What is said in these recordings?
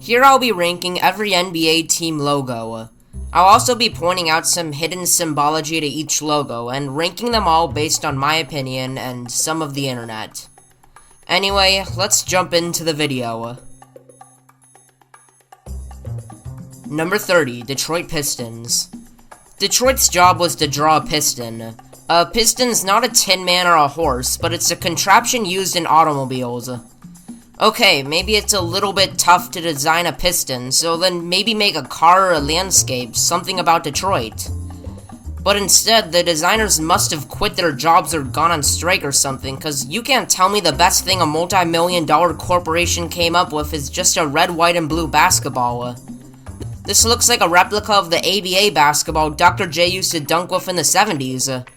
Here I'll be ranking every NBA team logo. I'll also be pointing out some hidden symbology to each logo and ranking them all based on my opinion and some of the internet. Anyway, let's jump into the video. Number 30, Detroit Pistons. Detroit's job was to draw a piston. A piston's not a tin man or a horse, but it's a contraption used in automobiles. Okay, maybe it's a little bit tough to design a piston, so then maybe make a car or a landscape, something about Detroit. But instead, the designers must have quit their jobs or gone on strike or something, cause you can't tell me the best thing a multi-million-dollar corporation came up with is just a red, white, and blue basketball. This looks like a replica of the ABA basketball Dr. J used to dunk with in the 70s.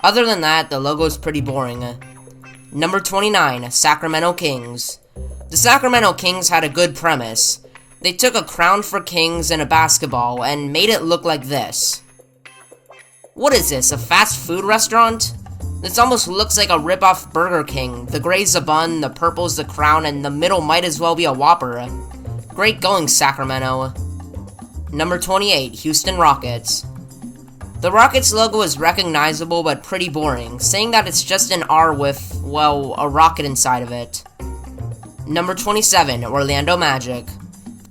Other than that, the logo's pretty boring. Number 29, Sacramento Kings. The Sacramento Kings had a good premise. They took a crown for kings and a basketball and made it look like this. What is this, a fast food restaurant? This almost looks like a rip-off Burger King. The gray's a bun, the purple's the crown, and the middle might as well be a Whopper. Great going, Sacramento. Number 28, Houston Rockets. The Rockets logo is recognizable but pretty boring, saying that it's just an R with, well, a rocket inside of it. Number 27, Orlando Magic.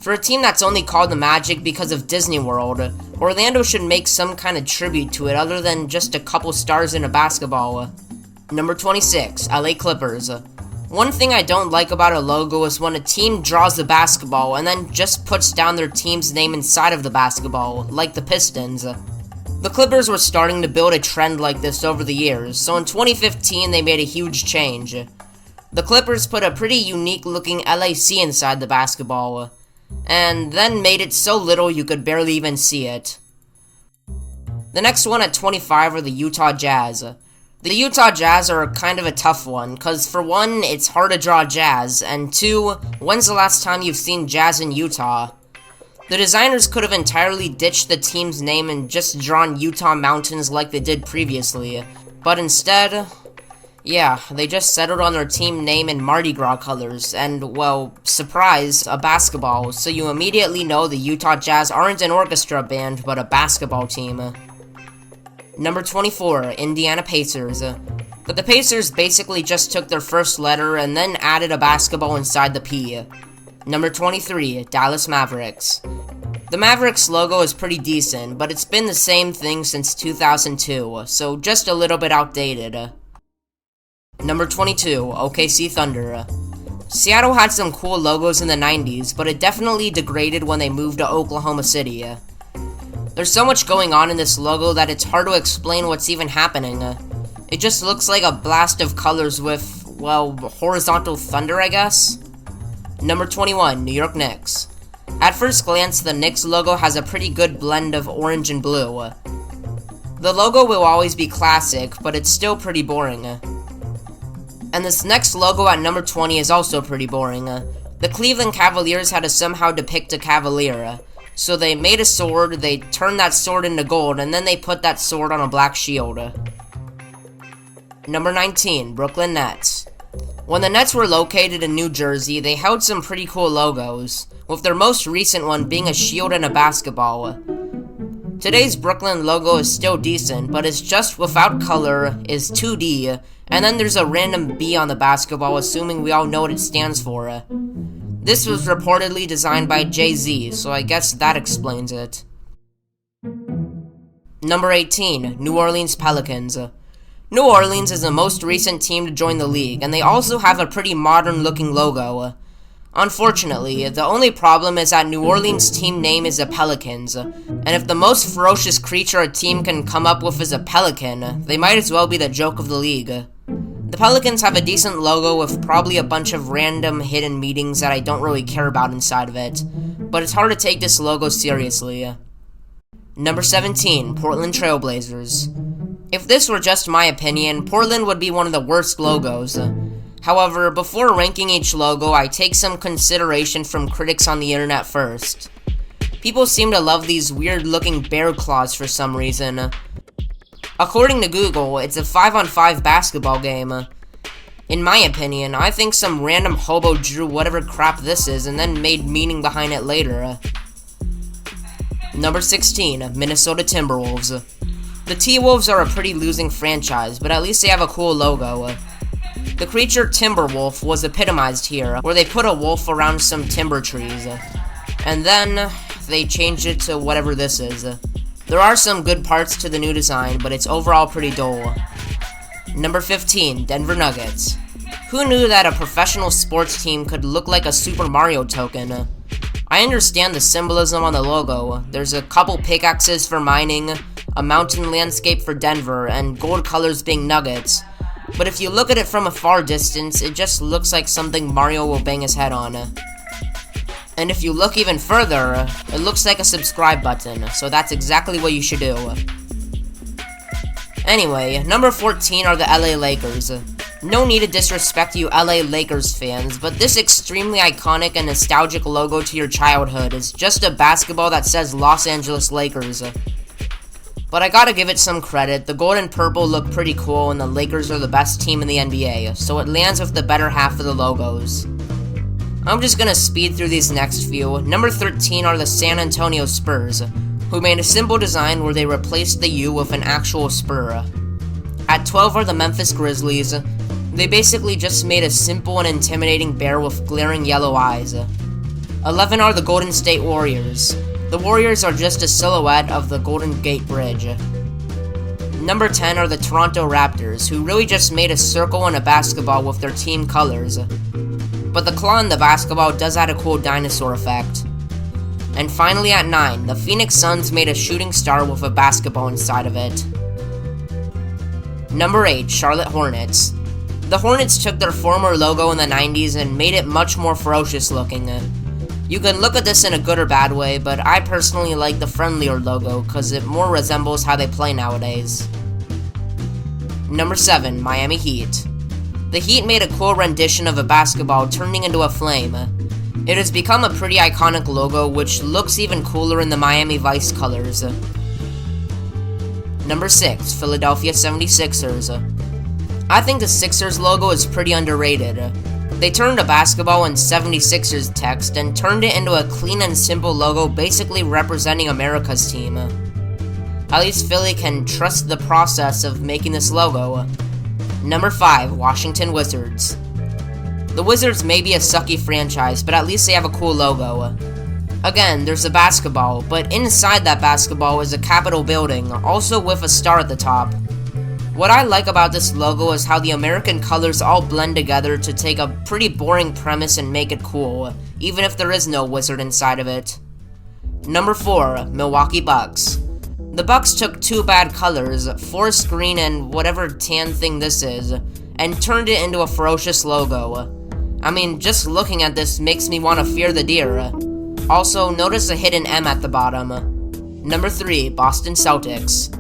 For a team that's only called the Magic because of Disney World, Orlando should make some kind of tribute to it other than just a couple stars in a basketball. Number 26, LA Clippers. One thing I don't like about a logo is when a team draws the basketball and then just puts down their team's name inside of the basketball, like the Pistons. The Clippers were starting to build a trend like this over the years, so in 2015 they made a huge change. The Clippers put a pretty unique looking LAC inside the basketball, and then made it so little you could barely even see it. The next one at 25 are the Utah Jazz. The Utah Jazz are kind of a tough one, cause for one, it's hard to draw Jazz, and two, when's the last time you've seen Jazz in Utah? The designers could have entirely ditched the team's name and just drawn Utah mountains like they did previously, but instead, yeah, they just settled on their team name in Mardi Gras colors, and, well, surprise, a basketball, so you immediately know the Utah Jazz aren't an orchestra band, but a basketball team. Number 24, Indiana Pacers. But the Pacers basically just took their first letter and then added a basketball inside the P. Number 23, Dallas Mavericks. The Mavericks logo is pretty decent, but it's been the same thing since 2002, so just a little bit outdated. Number 22, OKC Thunder. Seattle had some cool logos in the 90s, but it definitely degraded when they moved to Oklahoma City. There's so much going on in this logo that it's hard to explain what's even happening. It just looks like a blast of colors with, well, horizontal thunder, I guess? Number 21, New York Knicks. At first glance, the Knicks logo has a pretty good blend of orange and blue. The logo will always be classic, but it's still pretty boring. And this next logo at number 20 is also pretty boring. The Cleveland Cavaliers had to somehow depict a cavalier. So they made a sword, they turned that sword into gold, and then they put that sword on a black shield. Number 19, Brooklyn Nets. When the Nets were located in New Jersey, they held some pretty cool logos, with their most recent one being a shield and a basketball. Today's Brooklyn logo is still decent, but it's just without color, is 2D, and then there's a random B on the basketball, assuming we all know what it stands for. This was reportedly designed by Jay-Z, so I guess that explains it. Number 18, New Orleans Pelicans. New Orleans is the most recent team to join the league, and they also have a pretty modern-looking logo. Unfortunately, the only problem is that New Orleans' team name is the Pelicans, and if the most ferocious creature a team can come up with is a pelican, they might as well be the joke of the league. The Pelicans have a decent logo with probably a bunch of random hidden meanings that I don't really care about inside of it, but it's hard to take this logo seriously. Number 17, Portland Trailblazers. If this were just my opinion, Portland would be one of the worst logos. However, before ranking each logo, I take some consideration from critics on the internet first. People seem to love these weird-looking bear claws for some reason. According to Google, it's a 5-on-5 basketball game. In my opinion, I think some random hobo drew whatever crap this is and then made meaning behind it later. Number 16, Minnesota Timberwolves. The T-Wolves are a pretty losing franchise, but at least they have a cool logo. The creature Timberwolf was epitomized here, where they put a wolf around some timber trees. And then, they changed it to whatever this is. There are some good parts to the new design, but it's overall pretty dull. Number 15, Denver Nuggets. Who knew that a professional sports team could look like a Super Mario token? I understand the symbolism on the logo. There's a couple pickaxes for mining, a mountain landscape for Denver, and gold colors being nuggets. But if you look at it from a far distance, it just looks like something Mario will bang his head on. And if you look even further, it looks like a subscribe button, so that's exactly what you should do. Anyway, number 14 are the LA Lakers. No need to disrespect you LA Lakers fans, but this extremely iconic and nostalgic logo to your childhood is just a basketball that says Los Angeles Lakers. But I gotta give it some credit, the gold and purple look pretty cool and the Lakers are the best team in the NBA, so it lands with the better half of the logos. I'm just gonna speed through these next few. Number 13 are the San Antonio Spurs, who made a simple design where they replaced the U with an actual spur. At 12 are the Memphis Grizzlies. They basically just made a simple and intimidating bear with glaring yellow eyes. 11 are the Golden State Warriors. The Warriors are just a silhouette of the Golden Gate Bridge. Number 10 are the Toronto Raptors, who really just made a circle and a basketball with their team colors. But the claw in the basketball does add a cool dinosaur effect. And finally at 9, the Phoenix Suns made a shooting star with a basketball inside of it. Number 8, Charlotte Hornets. The Hornets took their former logo in the 90s and made it much more ferocious looking. You can look at this in a good or bad way, but I personally like the friendlier logo because it more resembles how they play nowadays. Number 7, Miami Heat. The Heat made a cool rendition of a basketball turning into a flame. It has become a pretty iconic logo, which looks even cooler in the Miami Vice colors. Number 6, Philadelphia 76ers. I think the Sixers logo is pretty underrated. They turned a basketball in 76ers text and turned it into a clean and simple logo basically representing America's team. At least Philly can trust the process of making this logo. Number 5, Washington Wizards. The Wizards may be a sucky franchise, but at least they have a cool logo. Again, there's a basketball, but inside that basketball is a Capitol building, also with a star at the top. What I like about this logo is how the American colors all blend together to take a pretty boring premise and make it cool, even if there is no wizard inside of it. Number 4, Milwaukee Bucks. The Bucks took two bad colors, forest green and whatever tan thing this is, and turned it into a ferocious logo. I mean, just looking at this makes me want to fear the deer. Also, notice a hidden M at the bottom. Number 3, Boston Celtics.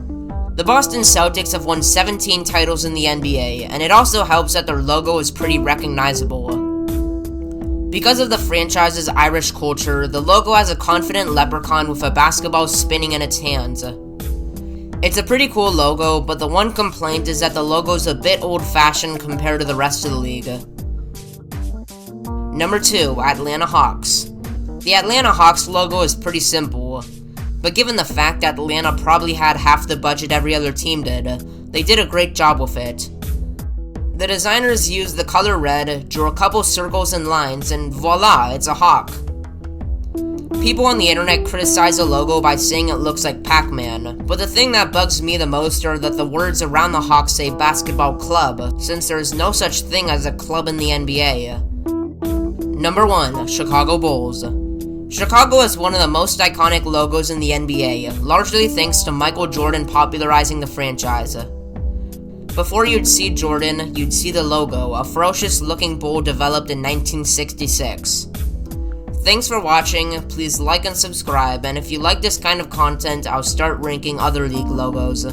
The Boston Celtics have won 17 titles in the NBA, and it also helps that their logo is pretty recognizable. Because of the franchise's Irish culture, the logo has a confident leprechaun with a basketball spinning in its hands. It's a pretty cool logo, but the one complaint is that the logo's a bit old-fashioned compared to the rest of the league. Number 2, Atlanta Hawks. The Atlanta Hawks logo is pretty simple, but given the fact that Atlanta probably had half the budget every other team did, they did a great job with it. The designers used the color red, drew a couple circles and lines, and voila, it's a hawk. People on the internet criticize the logo by saying it looks like Pac-Man, but the thing that bugs me the most are that the words around the hawk say basketball club, since there is no such thing as a club in the NBA. Number 1, Chicago Bulls. Chicago is one of the most iconic logos in the NBA, largely thanks to Michael Jordan popularizing the franchise. Before you'd see Jordan, you'd see the logo, a ferocious-looking bull developed in 1966. Thanks for watching, please like and subscribe, and if you like this kind of content, I'll start ranking other league logos.